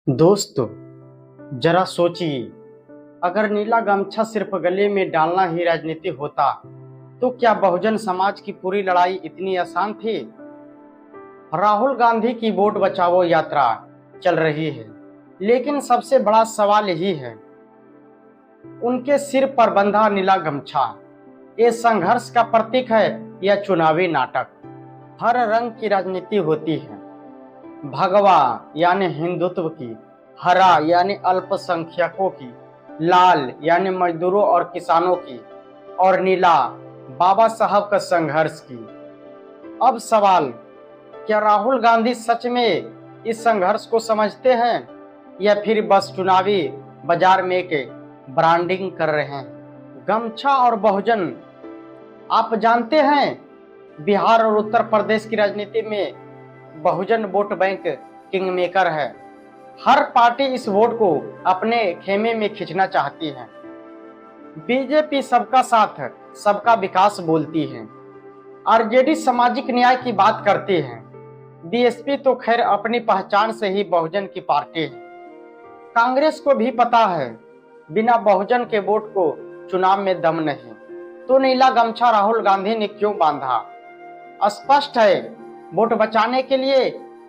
दोस्तों, जरा सोचिए, अगर नीला गमछा सिर्फ गले में डालना ही राजनीति होता तो क्या बहुजन समाज की पूरी लड़ाई इतनी आसान थी। राहुल गांधी की वोट बचाओ यात्रा चल रही है, लेकिन सबसे बड़ा सवाल यही है, उनके सिर पर बंधा नीला गमछा ये संघर्ष का प्रतीक है या चुनावी नाटक। हर रंग की राजनीति होती है, भगवा यानी हिंदुत्व की, हरा यानी अल्पसंख्यकों की, लाल यानी मजदूरों और किसानों की, और नीला बाबा साहब का संघर्ष की। अब सवाल, क्या राहुल गांधी सच में इस संघर्ष को समझते हैं या फिर बस चुनावी बाजार में के ब्रांडिंग कर रहे हैं। गमछा और बहुजन, आप जानते हैं बिहार और उत्तर प्रदेश की राजनीति में बहुजन वोट बैंक किंग मेकर है। हर पार्टी इस वोट को अपने खेमे में खींचना चाहती है। बीजेपी सबका साथ सबका विकास बोलती है, आरजेडी सामाजिक न्याय की बात करती है, बीएसपी तो खैर अपनी पहचान से ही बहुजन की पार्टी है। कांग्रेस को भी पता है बिना बहुजन के वोट को चुनाव में दम नहीं, तो नीला गमछा राहुल गांधी ने क्यों बांधा। स्पष्ट है, वोट बचाने के लिए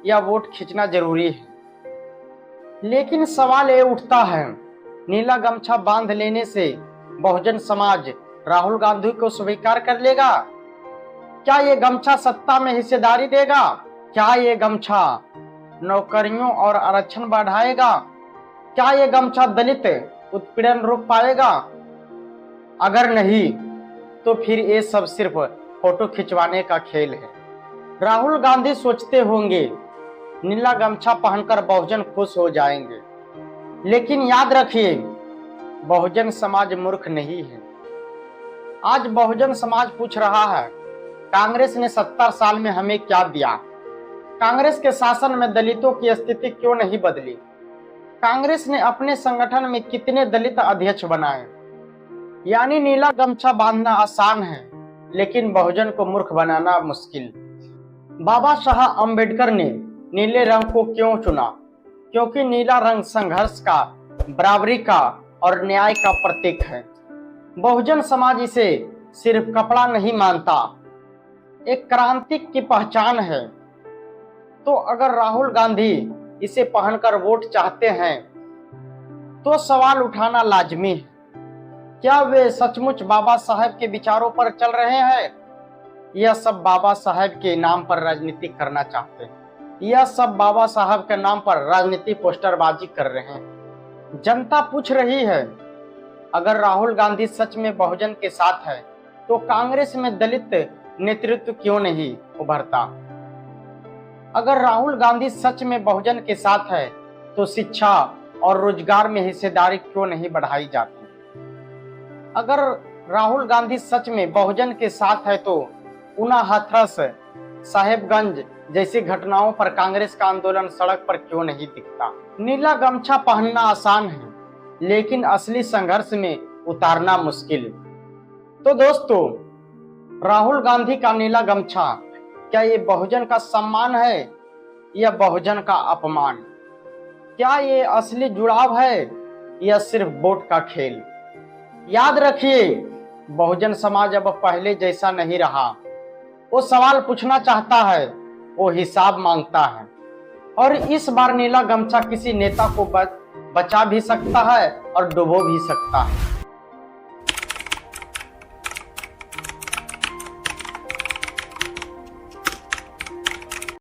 या वोट खींचना जरूरी है। लेकिन सवाल ये उठता है, नीला गमछा बांध लेने से बहुजन समाज राहुल गांधी को स्वीकार कर लेगा। क्या ये गमछा सत्ता में हिस्सेदारी देगा? क्या ये गमछा नौकरियों और आरक्षण बढ़ाएगा? क्या ये गमछा दलित उत्पीड़न रोक पाएगा? अगर नहीं तो फिर ये सब सिर्फ फोटो खिंचवाने का खेल है। राहुल गांधी सोचते होंगे नीला गमछा पहनकर बहुजन खुश हो जाएंगे, लेकिन याद रखिए, बहुजन समाज मूर्ख नहीं है। आज बहुजन समाज पूछ रहा है, कांग्रेस ने 70 साल में हमें क्या दिया? कांग्रेस के शासन में दलितों की स्थिति क्यों नहीं बदली? कांग्रेस ने अपने संगठन में कितने दलित अध्यक्ष बनाए? यानी नीला गमछा बांधना आसान है, लेकिन बहुजन को मूर्ख बनाना मुश्किल। बाबा साहब अम्बेडकर ने नीले रंग को क्यों चुना? क्योंकि नीला रंग संघर्ष का, बराबरी का और न्याय का प्रतीक है। बहुजन समाज इसे सिर्फ कपड़ा नहीं मानता, एक क्रांति की पहचान है। तो अगर राहुल गांधी इसे पहनकर वोट चाहते हैं तो सवाल उठाना लाजमी है, क्या वे सचमुच बाबा साहब के विचारों पर चल रहे हैं या सब बाबा साहब के नाम पर राजनीति करना चाहते हैं, या सब बाबा साहब के नाम पर राजनीति पोस्टरबाजी कर रहे हैं। जनता पूछ रही है, अगर राहुल गांधी सच में बहुजन के साथ है तो कांग्रेस में दलित नेतृत्व क्यों नहीं उभरता? अगर राहुल गांधी सच में बहुजन के साथ है तो शिक्षा और रोजगार में हिस्सेदारी क्यों नहीं बढ़ाई जाती? अगर राहुल गांधी सच में बहुजन के साथ है तो ऊना, हाथरस, साहेबगंज जैसी घटनाओं पर कांग्रेस का आंदोलन सड़क पर क्यों नहीं दिखता? नीला गमछा पहनना आसान है, लेकिन असली संघर्ष में उतारना मुश्किल। तो दोस्तों, राहुल गांधी का नीला गमछा क्या ये बहुजन का सम्मान है या बहुजन का अपमान? क्या ये असली जुड़ाव है या सिर्फ वोट का खेल? याद रखिए, बहुजन समाज अब पहले जैसा नहीं रहा। वो सवाल पूछना चाहता है, वो हिसाब मांगता है, और इस बार नीला गमछा किसी नेता को बचा भी सकता है और डुबो भी सकता है।